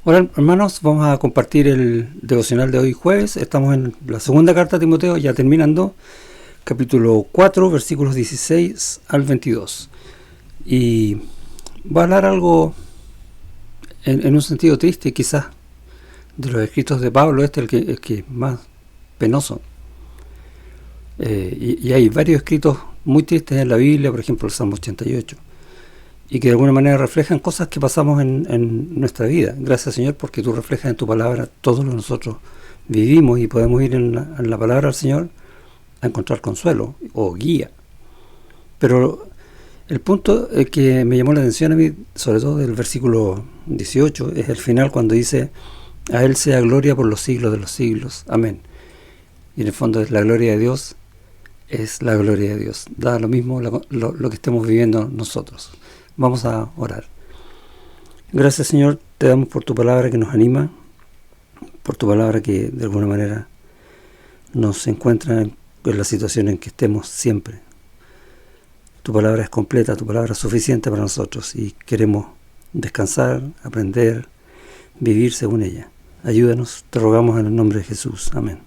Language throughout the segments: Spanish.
Hola hermanos, vamos a compartir el devocional de hoy jueves. Estamos en la segunda carta a Timoteo, ya terminando, capítulo 4, versículos 16 al 22. Y voy a hablar algo en un sentido triste, quizás, de los escritos de Pablo, el que es más penoso. Y hay varios escritos muy tristes en la Biblia, por ejemplo el Salmo 88. Y que de alguna manera reflejan cosas que pasamos en nuestra vida. Gracias, Señor, porque tú reflejas en tu palabra todo lo que nosotros vivimos y podemos ir en la palabra del Señor a encontrar consuelo o guía. Pero el punto que me llamó la atención a mí, sobre todo del versículo 18, es el final cuando dice: a Él sea gloria por los siglos de los siglos. Amén. Y en el fondo es la gloria de Dios, es la gloria de Dios. Da lo mismo lo que estemos viviendo nosotros. Vamos a orar. Gracias, Señor, te damos por tu palabra que nos anima, por tu palabra que de alguna manera nos encuentra en la situación en que estemos siempre. Tu palabra es completa, tu palabra es suficiente para nosotros y queremos descansar, aprender, vivir según ella. Ayúdanos, te rogamos en el nombre de Jesús. Amén.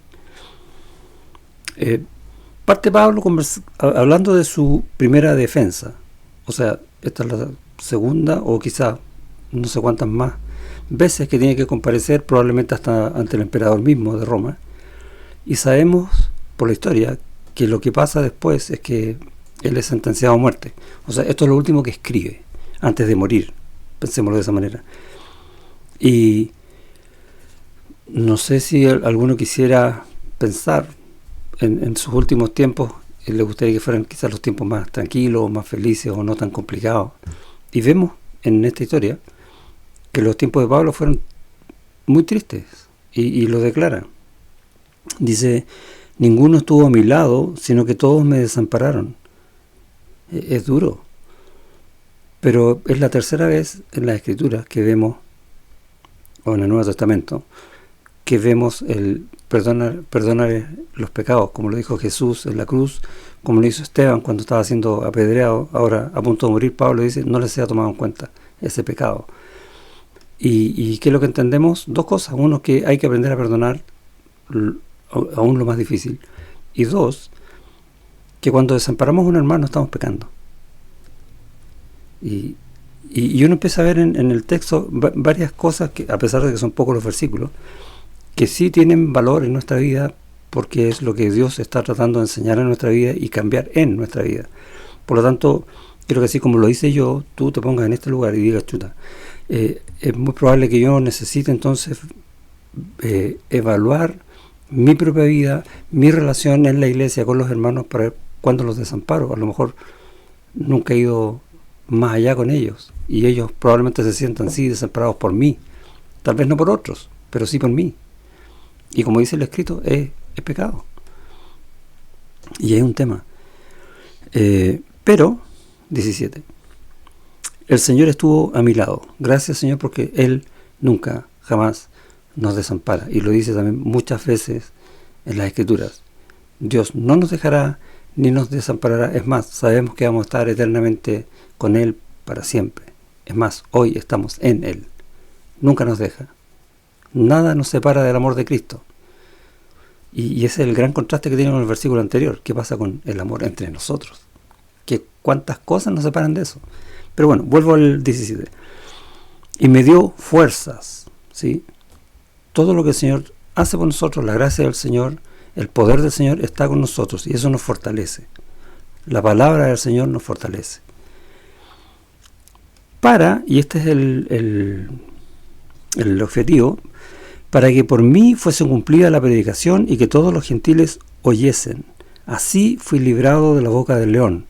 Parte Pablo hablando de su primera defensa. O sea, esta es la segunda o quizá no sé cuántas más veces que tiene que comparecer, probablemente hasta ante el emperador mismo de Roma. Y sabemos por la historia que lo que pasa después es que él es sentenciado a muerte. O sea, esto es lo último que escribe antes de morir, pensémoslo de esa manera. Y no sé si alguno quisiera pensar en sus últimos tiempos. Le gustaría que fueran quizás los tiempos más tranquilos, más felices o no tan complicados. Y vemos en esta historia que los tiempos de Pablo fueron muy tristes y lo declara. Dice: ninguno estuvo a mi lado, sino que todos me desampararon. Es duro, pero es la tercera vez en las Escrituras que vemos, o en el Nuevo Testamento, que vemos el perdonar los pecados, como lo dijo Jesús en la cruz, como lo hizo Esteban cuando estaba siendo apedreado. Ahora, a punto de morir, Pablo dice: no les sea tomado en cuenta ese pecado. ¿Y qué es lo que entendemos? Dos cosas. Uno, que hay que aprender a perdonar aún lo más difícil. Y dos, que cuando desamparamos a un hermano estamos pecando. Y uno empieza a ver en el texto varias cosas que, a pesar de que son pocos los versículos, que sí tienen valor en nuestra vida, porque es lo que Dios está tratando de enseñar en nuestra vida y cambiar en nuestra vida. Por lo tanto, quiero que así como lo hice yo, tú te pongas en este lugar y digas: chuta, es muy probable que yo necesite entonces evaluar mi propia vida, mi relación en la iglesia con los hermanos, para ver cuándo los desamparo. A lo mejor nunca he ido más allá con ellos y ellos probablemente se sientan así desamparados por mí, tal vez no por otros, pero sí por mí. Y como dice el escrito, es pecado. Y hay un tema. Pero, 17, el Señor estuvo a mi lado. Gracias, Señor, porque Él nunca, jamás nos desampara. Y lo dice también muchas veces en las Escrituras. Dios no nos dejará ni nos desamparará. Es más, sabemos que vamos a estar eternamente con Él para siempre. Es más, hoy estamos en Él. Nunca nos deja. Nada nos separa del amor de Cristo. Y ese es el gran contraste que tiene con el versículo anterior. ¿Qué pasa con el amor entre nosotros? ¿Cuántas cosas nos separan de eso? Pero bueno, vuelvo al 17. Y me dio fuerzas, ¿sí? Todo lo que el Señor hace por nosotros, la gracia del Señor, el poder del Señor está con nosotros y eso nos fortalece. La palabra del Señor nos fortalece. Y este es el objetivo, para que por mí fuese cumplida la predicación y que todos los gentiles oyesen. Así fui librado de la boca del león.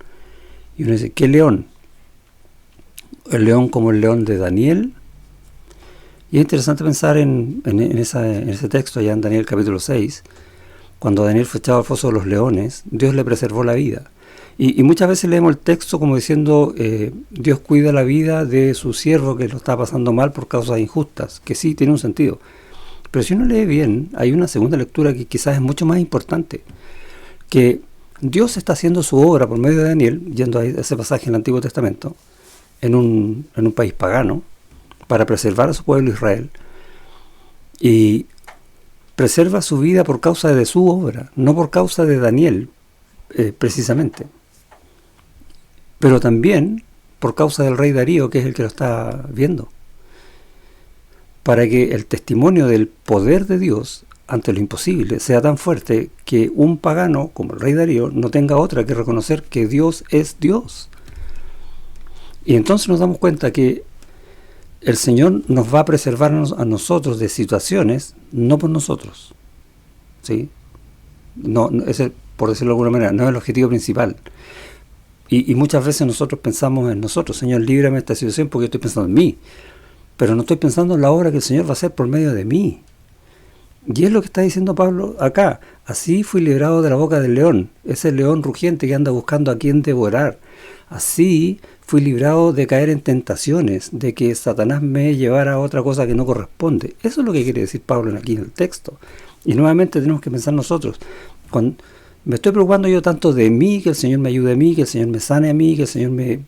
Y uno dice: ¿qué león? El león como el león de Daniel. Y es interesante pensar en ese texto allá en Daniel capítulo 6, cuando Daniel fue echado al foso de los leones, Dios le preservó la vida. Y muchas veces leemos el texto como diciendo: Dios cuida la vida de su siervo que lo está pasando mal por causas injustas, que sí, tiene un sentido. Pero si uno lee bien, hay una segunda lectura que quizás es mucho más importante, que Dios está haciendo su obra por medio de Daniel, yendo a ese pasaje en el Antiguo Testamento, en un país pagano, para preservar a su pueblo Israel, Y preserva su vida por causa de su obra, no por causa de Daniel, precisamente. Pero también por causa del rey Darío, que es el que lo está viendo. Para que el testimonio del poder de Dios ante lo imposible sea tan fuerte que un pagano como el rey Darío no tenga otra que reconocer que Dios es Dios. Y entonces nos damos cuenta que el Señor nos va a preservar a nosotros de situaciones, no por nosotros, ¿sí? No, ese, por decirlo de alguna manera, no es el objetivo principal. Y muchas veces nosotros pensamos en nosotros: Señor, líbrame de esta situación, porque yo estoy pensando en mí. Pero no estoy pensando en la obra que el Señor va a hacer por medio de mí. Y es lo que está diciendo Pablo acá. Así fui librado de la boca del león, ese león rugiente que anda buscando a quien devorar. Así fui librado de caer en tentaciones, de que Satanás me llevara a otra cosa que no corresponde. Eso es lo que quiere decir Pablo aquí en el texto. Y nuevamente tenemos que pensar nosotros: cuando me estoy preocupando yo tanto de mí, que el Señor me ayude a mí, que el Señor me sane a mí, que el Señor me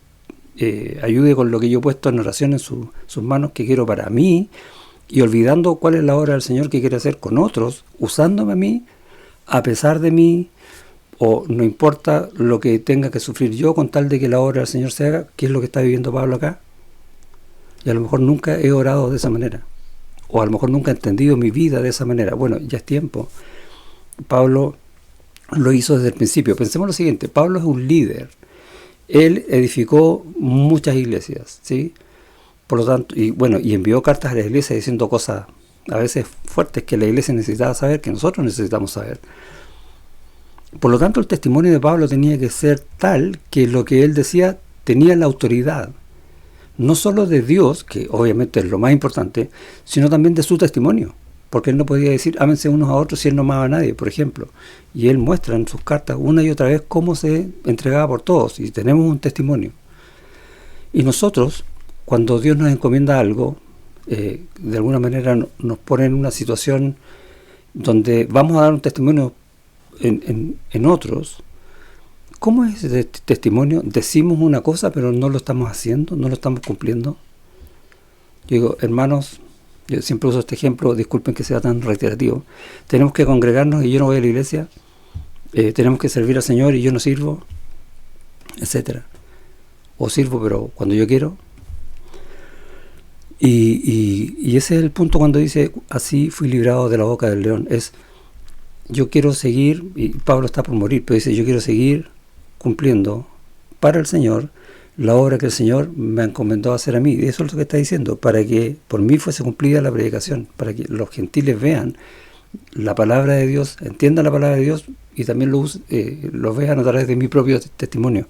ayude con lo que yo he puesto en oración en sus manos, que quiero para mí, y olvidando cuál es la obra del Señor que quiere hacer con otros, usándome a mí, a pesar de mí, o no importa lo que tenga que sufrir yo con tal de que la obra del Señor se haga, que es lo que está viviendo Pablo acá. Y a lo mejor nunca he orado de esa manera, o a lo mejor nunca he entendido mi vida de esa manera. Bueno, ya es tiempo. Pablo lo hizo desde el principio. Pensemos lo siguiente: Pablo es un líder. Él edificó muchas iglesias, ¿sí? Por lo tanto, y envió cartas a la iglesia diciendo cosas a veces fuertes que la iglesia necesitaba saber, que nosotros necesitamos saber. Por lo tanto, el testimonio de Pablo tenía que ser tal que lo que él decía tenía la autoridad, no solo de Dios, que obviamente es lo más importante, sino también de su testimonio. Porque él no podía decir ámense unos a otros si él no amaba a nadie, por ejemplo. Y él muestra en sus cartas una y otra vez cómo se entregaba por todos, y tenemos un testimonio. Y nosotros, cuando Dios nos encomienda algo, de alguna manera nos pone en una situación donde vamos a dar un testimonio en otros. ¿Cómo es ese testimonio? Decimos una cosa pero no lo estamos haciendo, no lo estamos cumpliendo. Yo digo, hermanos, yo siempre uso este ejemplo, disculpen que sea tan reiterativo: tenemos que congregarnos y yo no voy a la iglesia, tenemos que servir al Señor y yo no sirvo, etcétera. O sirvo pero cuando yo quiero. Y ese es el punto cuando dice así fui librado de la boca del león. Es, yo quiero seguir, y Pablo está por morir, pero dice, yo quiero seguir cumpliendo para el Señor la obra que el Señor me encomendó a hacer a mí. Y eso es lo que está diciendo: para que por mí fuese cumplida la predicación, para que los gentiles vean la palabra de Dios, entiendan la palabra de Dios, y también lo vean a través de mi propio testimonio.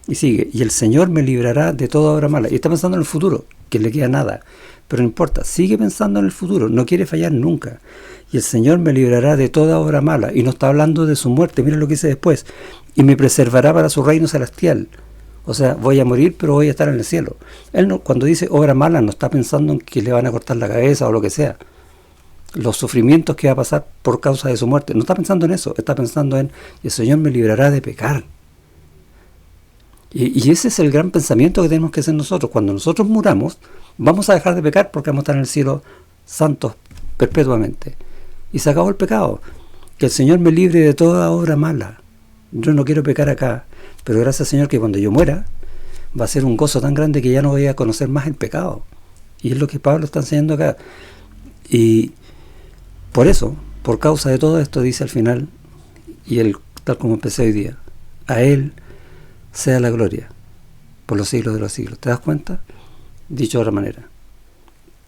Y sigue: y el Señor me librará de toda obra mala. Y está pensando en el futuro, que le queda nada, pero no importa, sigue pensando en el futuro, no quiere fallar nunca. Y el Señor me librará de toda obra mala. Y no está hablando de su muerte, mira lo que dice después: y me preservará para su reino celestial. O sea, voy a morir, pero voy a estar en el cielo. Él no, cuando dice obra mala, no está pensando en que le van a cortar la cabeza o lo que sea, los sufrimientos que va a pasar por causa de su muerte. No está pensando en eso, está pensando en: el Señor me librará de pecar. Y ese es el gran pensamiento que tenemos que hacer nosotros. Cuando nosotros muramos, vamos a dejar de pecar porque vamos a estar en el cielo santos perpetuamente. Y se acabó el pecado. Que el Señor me libre de toda obra mala. Yo no quiero pecar acá, pero gracias, Señor, que cuando yo muera va a ser un gozo tan grande que ya no voy a conocer más el pecado. Y es lo que Pablo está enseñando acá. Y por eso, por causa de todo esto, dice al final, y él, tal como empecé hoy día: a Él sea la gloria por los siglos de los siglos. ¿Te das cuenta? Dicho de otra manera,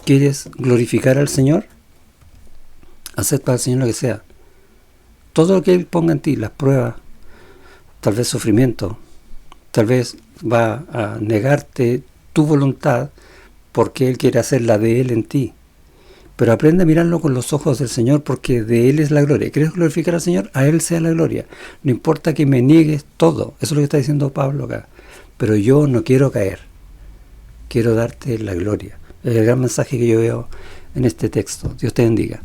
¿quieres glorificar al Señor? Haced para el Señor lo que sea. Todo lo que Él ponga en ti, las pruebas, tal vez sufrimiento, tal vez va a negarte tu voluntad porque Él quiere hacer la de Él en ti. Pero aprende a mirarlo con los ojos del Señor, porque de Él es la gloria. ¿Quieres glorificar al Señor? A Él sea la gloria. No importa que me niegues todo. Eso es lo que está diciendo Pablo acá. Pero yo no quiero caer. Quiero darte la gloria. Es el gran mensaje que yo veo en este texto. Dios te bendiga.